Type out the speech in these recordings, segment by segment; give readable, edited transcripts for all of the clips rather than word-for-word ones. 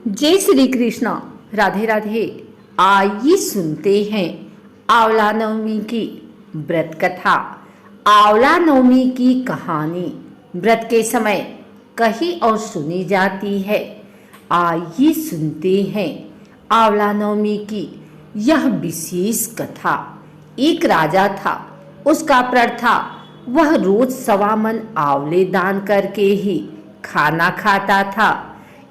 जय श्री कृष्ण। राधे राधे। आइए सुनते हैं आंवला नवमी की व्रत कथा। आंवला नवमी की कहानी व्रत के समय कही और सुनी जाती है। आइए सुनते हैं आंवला नवमी की यह विशेष कथा। एक राजा था, उसका प्रण था वह रोज 1.25 मन आंवले दान करके ही खाना खाता था।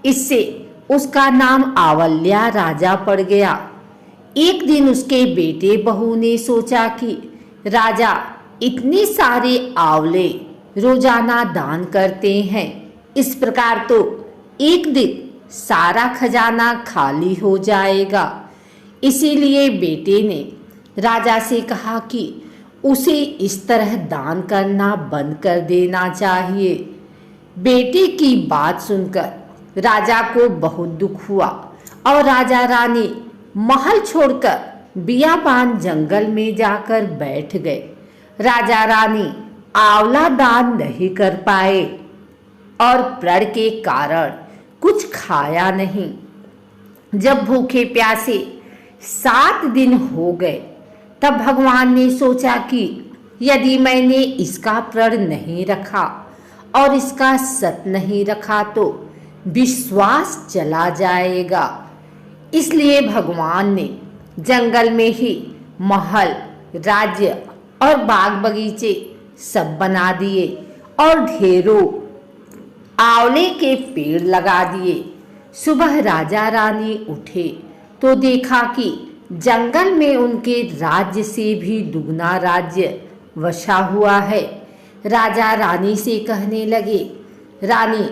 इससे उसका नाम आंवल्या राजा पड़ गया। एक दिन उसके बेटे बहू ने सोचा कि राजा इतने सारे आंवले रोजाना दान करते हैं, इस प्रकार तो एक दिन सारा खजाना खाली हो जाएगा। इसीलिए बेटे ने राजा से कहा कि उसे इस तरह दान करना बंद कर देना चाहिए। बेटे की बात सुनकर राजा को बहुत दुख हुआ और राजा रानी महल छोड़कर बियाबान जंगल में जाकर बैठ गए। राजा रानी आंवला दान नहीं कर पाए और प्रण के कारण कुछ खाया नहीं। जब भूखे प्यासे 7 दिन हो गए तब भगवान ने सोचा कि यदि मैंने इसका प्रण नहीं रखा और इसका सत नहीं रखा तो विश्वास चला जाएगा। इसलिए भगवान ने जंगल में ही महल, राज्य और बाग बगीचे सब बना दिए और ढेरों आंवले के पेड़ लगा दिए। सुबह राजा रानी उठे तो देखा कि जंगल में उनके राज्य से भी दुगना राज्य वसा हुआ है। राजा रानी से कहने लगे, रानी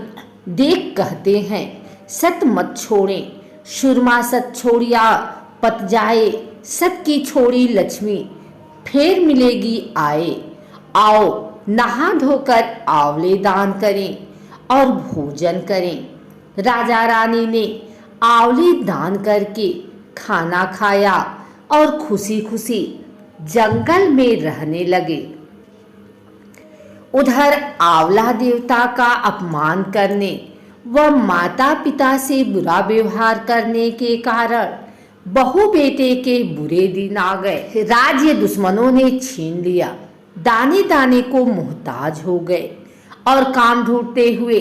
देख कहते हैं सत मत छोड़ें, सुरमा सत छोड़िया पत जाए, सत की छोड़ी लक्ष्मी फिर मिलेगी आए। आओ नहा धोकर आंवले दान करें और भोजन करें। राजा रानी ने आंवले दान करके खाना खाया और खुशी खुशी जंगल में रहने लगे। उधर आंवला देवता का अपमान करने व माता पिता से बुरा व्यवहार करने के कारण बहू बेटे के बुरे दिन आ गए। राज्य दुश्मनों ने छीन लिया, दाने दाने को मोहताज हो गए और काम ढूंढते हुए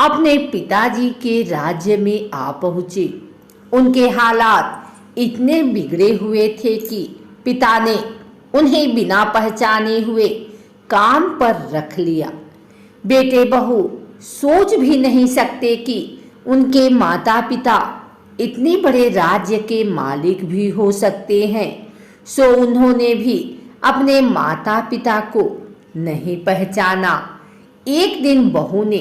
अपने पिताजी के राज्य में आ पहुंचे। उनके हालात इतने बिगड़े हुए थे कि पिता ने उन्हें बिना पहचाने हुए काम पर रख लिया। बेटे बहू सोच भी नहीं सकते कि उनके माता पिता इतने बड़े राज्य के मालिक भी हो सकते हैं, सो उन्होंने भी अपने माता पिता को नहीं पहचाना। एक दिन बहू ने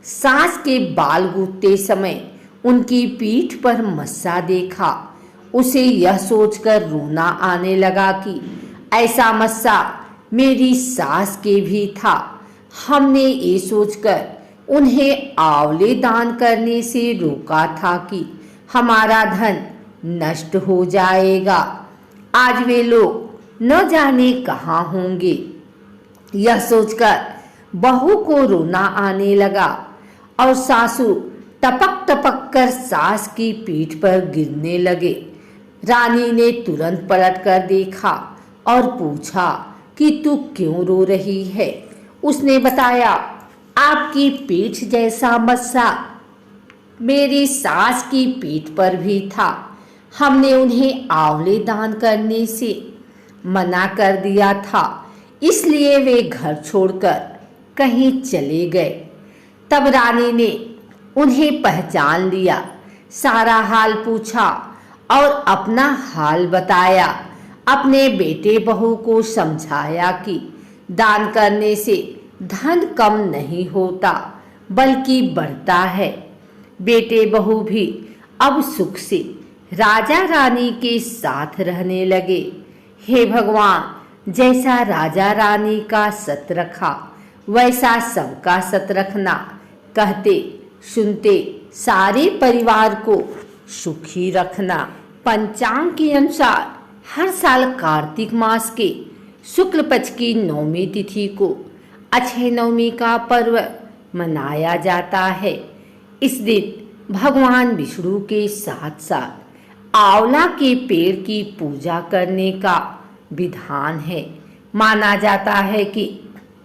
सास के बाल गूंथते समय उनकी पीठ पर मस्सा देखा। उसे यह सोचकर रोना आने लगा कि ऐसा मस्सा मेरी सास के भी था। हमने ये सोचकर उन्हें आंवले दान करने से रोका था कि हमारा धन नष्ट हो जाएगा। आज वे लोग न जाने कहाँ होंगे। यह सोचकर बहू को रोना आने लगा और सासू टपक टपक कर सास की पीठ पर गिरने लगे। रानी ने तुरंत पलट कर देखा और पूछा कि तू क्यों रो रही है। उसने बताया, आपकी पीठ जैसा मस्सा मेरी सास की पीठ पर भी था। हमने उन्हें आंवले दान करने से मना कर दिया था, इसलिए वे घर छोड़कर कहीं चले गए। तब रानी ने उन्हें पहचान लिया, सारा हाल पूछा और अपना हाल बताया। अपने बेटे बहू को समझाया कि दान करने से धन कम नहीं होता बल्कि बढ़ता है। बेटे बहू भी अब सुख से राजा रानी के साथ रहने लगे। हे भगवान, जैसा राजा रानी का सत रखा वैसा सबका सत रखना। कहते सुनते सारे परिवार को सुखी रखना। पंचांग के अनुसार हर साल कार्तिक मास के शुक्ल पक्ष की 9वीं तिथि को अक्षय नवमी का पर्व मनाया जाता है। इस दिन भगवान विष्णु के साथ साथ आंवला के पेड़ की पूजा करने का विधान है। माना जाता है कि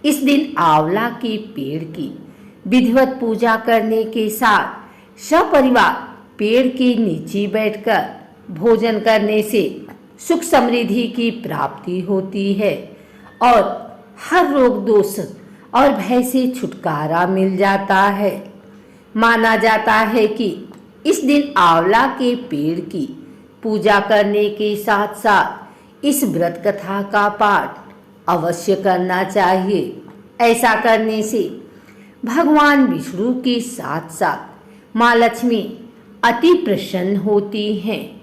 इस दिन आंवला के पेड़ की विधिवत पूजा करने के साथ सपरिवार पेड़ के नीचे बैठकर भोजन करने से सुख समृद्धि की प्राप्ति होती है और हर रोग दोष और भय से छुटकारा मिल जाता है। माना जाता है कि इस दिन आंवला के पेड़ की पूजा करने के साथ साथ इस व्रत कथा का पाठ अवश्य करना चाहिए। ऐसा करने से भगवान विष्णु के साथ साथ माँ लक्ष्मी अति प्रसन्न होती हैं